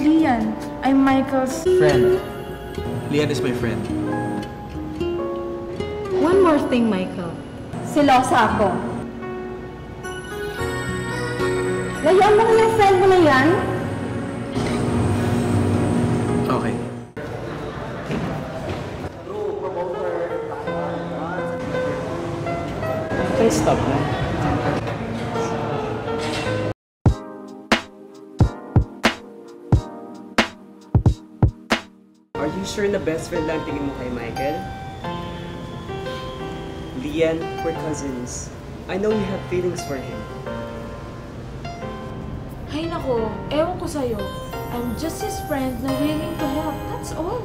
Lian. I'm Michael's friend. Lian is my friend. One more thing, Michael. Silosa ako. Layuan mo na yung friend mo na yan? Okay. Please stop na. Are you sure na best friend lang tingin mo kay Michael? Lian, we're cousins. I know you have feelings for him. Hay nako, ewan ko sa'yo. I'm just his friend na willing to help. That's all.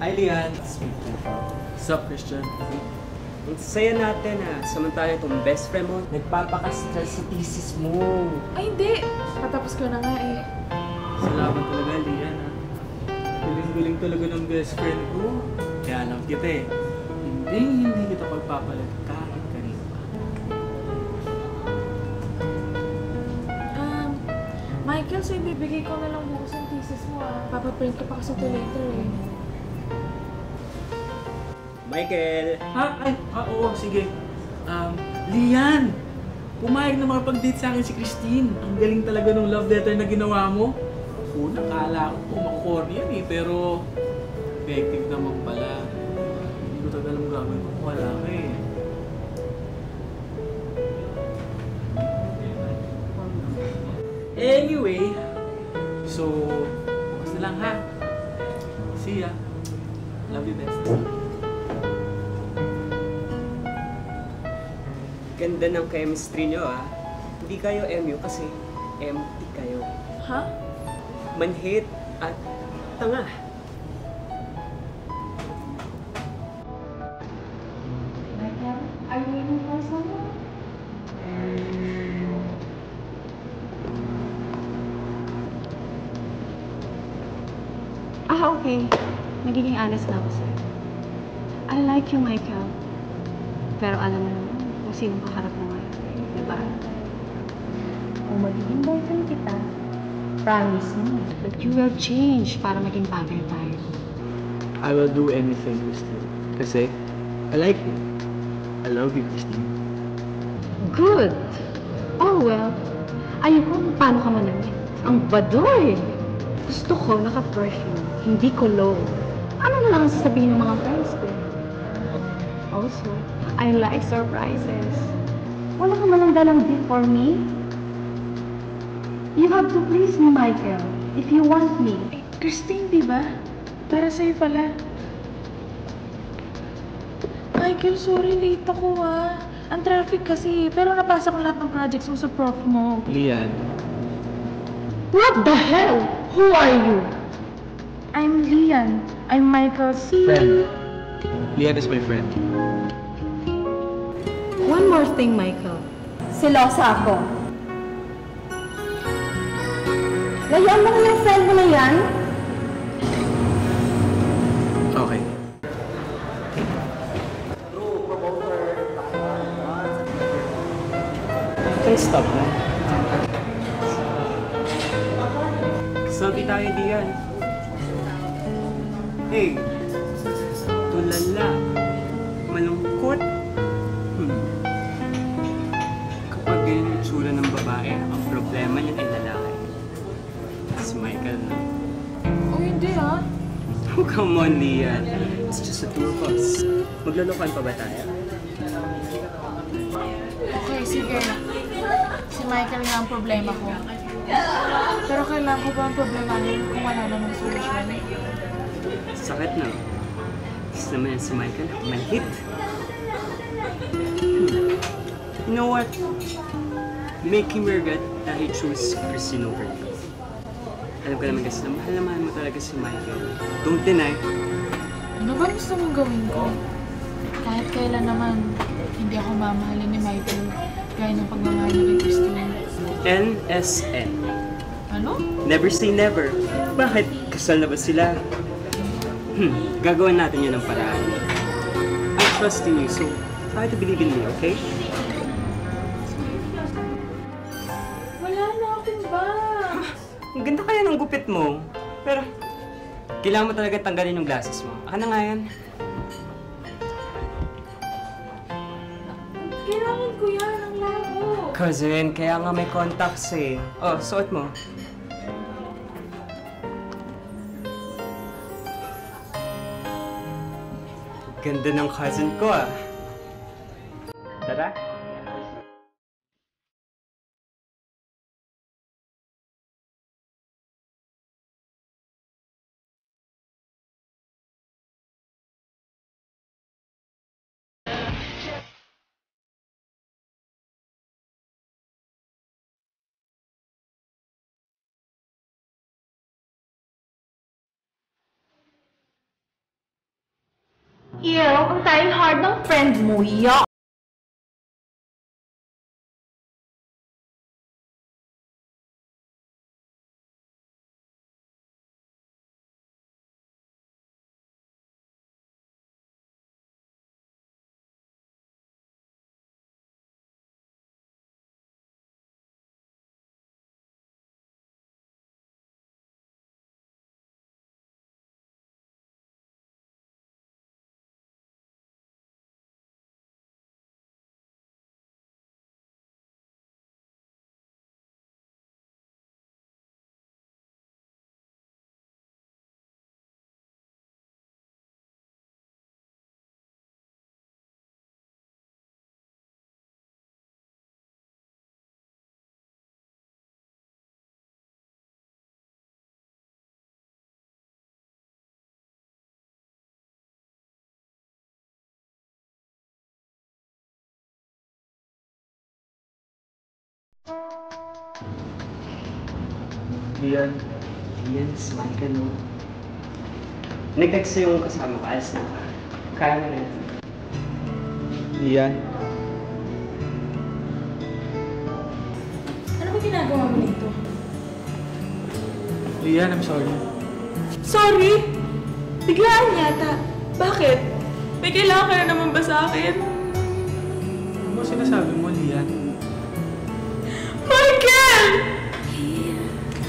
Hi, Lian. What's up, Christian? Ang saya natin samantalang itong best friend mo, Nagpapaka-stress sa thesis mo. Ay hindi, patapos ko na nga eh. Salamat talaga, Lian. Galing-galing talaga ng best friend ko. Kaya alam kita eh. Hindi kita pagpapalit kahit kanino pa. Michael, so ibibigay ko na lang bukas ang thesis mo Papaprint ko pa kasi ito later eh. Michael! Oo, sige. Lian! Pumayag na makapag-date sa akin si Christine. Ang galing talaga ng love letter na ginawa mo. Una, kala ko makorny yan eh, pero effective naman pala. Hindi ko talaga alam gagawin kung wala ka eh. Anyway, so, bukas na lang ha. See ya. Love you, best. Ganda ng chemistry nyo Hindi kayo MU kasi empty kayo. Ha? Manhit at tanga. Michael, are you waiting for someone? Okay. Magiging honest na ako sa'yo. I like you, Michael. Pero alam mo kung sino kaharap mo ngayon. Diba? Kung magiging boyfriend kita, promise me. But you will change para maging bagay tayo. I will do anything, Christine. Kasi, I like you. I love you, Christine. Good! Oh, well. Ayoko kung paano ka manamit. Ang badoy! Gusto ko naka-perfume, hindi cologne. Ano na lang ang sasabihin ng mga friends ko? Also, I like surprises. Wala ka man ang dalang gift for me? You have to please me, Michael, if you want me. Christine, di ba? Para sa'yo pala. Michael, sorry, late ako Ang traffic kasi, pero napasa ko lahat ng projects mo sa prof mo. Lian. What the hell? Who are you? I'm Lian. I'm Michael's Friend. Lian is my friend. One more thing, Michael. Silosa ako. Layuan mo na yung friend mo na yan? Okay. Please stop na. Salty tayo diyan. Hey, tulala, malungkot. Kapag ganyan yung tsura ng babae, ang problema niyan ay lalaki. Si Michael, no? Oh, hindi Oh, come on, Lian. It's just the two of us. Maglulukan pa ba tayo? Okay, sige. Si Michael nga ang problema ko. Pero kailangan ko ba ang problema niya kung wala namang solusyon? Sakit na. Gusto naman yan si Michael. Manhit. You know what? Make him regret that he chose Christine over you. Alam ko naman kasi na mahal mo talaga si Michael. Don't deny. Ano ba gusto mong gawin ko? Kahit kailan naman, hindi ako mamahalin ni Michael gaya ng pagmamahal niya kay Christine. NSN. Ano? Never say never. Bakit? Kasal na ba sila? Gagawin natin yun ng paraan. I trust in you, so try to believe in me, okay? Wala na akong ba? Ang ganda kaya ng gupit mo. Pero, kailangan mo talaga tanggalin yung glasses mo. Aka na nga yan. Kailangan ko yan, ang labo. Cousin, kaya nga may contacts eh. Oh, suot mo. Ganda ng cousin ko ah. Tara. Ew, ang trying hard ng friend mo, yuck! Lian, Yan, smile ka no. Nag-text yung kasama ko, alas na. Kaya mo na. Lian. Ano ba ginagawa mo dito? Lian, I'm sorry. Sorry? Biglaan yata. Bakit? May kailangan ka na naman ba sa akin? Ano ba sinasabi mo, Lian? Michael!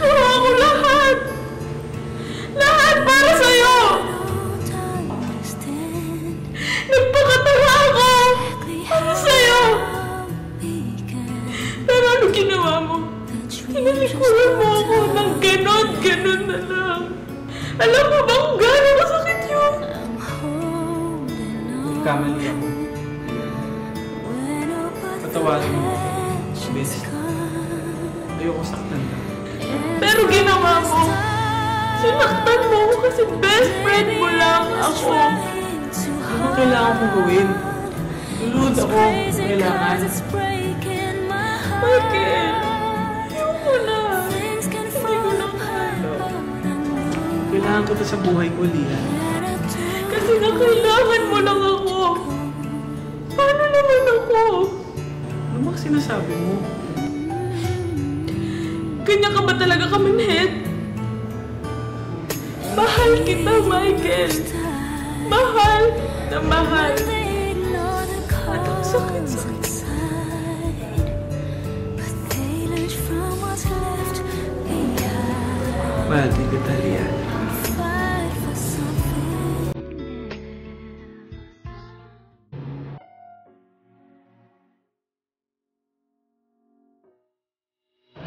Gawa ko lahat! Lahat para sa'yo! Nagpakatawa ako! Para sa'yo! Pero ano ginawa mo? Tinalikuran mo ako ng ganon na lang. Alam mo bang gano'n masakit yun? Nagkamali ako. Patawarin mo ako. Miss. Ayoko saktan ka. Pero ginawa mo. Sinaktan mo ako kasi best friend mo lang ako. Ano kailangan kong gawin? Lulod ako kung kailangan. Michael, ayoko na. Hindi ko na kaya. Kailangan ko to sa buhay ko, Lian. Kasi kailangan mo lang ako. Paano naman ako? Ano ba sinasabi mo? Ganyan ka ba talaga kaming head? Mahal kita, Michael. Mahal na mahal. At ang sakit-sakit. Mahal din kita, Lian.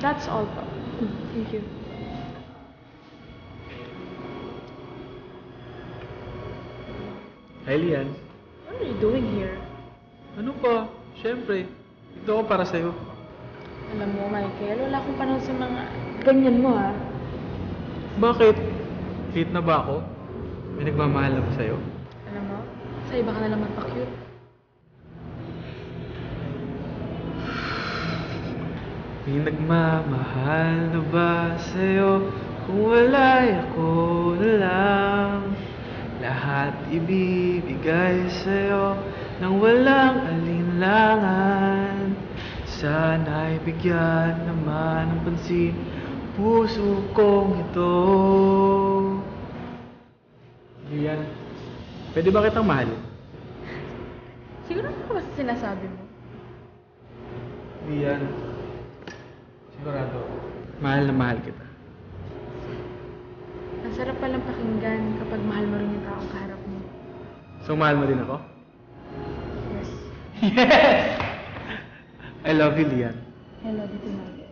That's all po. Thank you. Hi, Lian. What are you doing here? Ano pa? Siyempre. Ito ako para sa'yo. Alam mo, Michael, wala akong panahon sa mga ganyan mo, ha? Bakit? Hate na ba ako? May nagmamahal na ba sa'yo? Alam mo, sa iba ka na lang magpa-cute. May nagmamahal na ba sa'yo? Kung wala'y ako na lang. Lahat ibibigay sa'yo nang walang alinlangan. Sana'y bigyan naman ng pansin puso kong ito. Lian, pwede ba kitang mahalin? Siguro ano ba sinasabi mo? Lian, sigurado, mahal na mahal kita. Masarap palang pakinggan kapag mahal mo rin yung taong kaharap mo. So, mahal mo din ako? Yes. Yes! I love you, Lian. I love you too, Michael.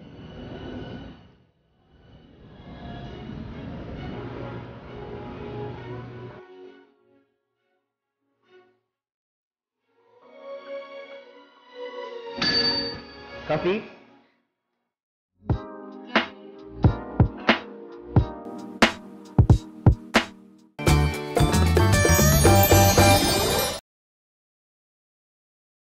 Coffee?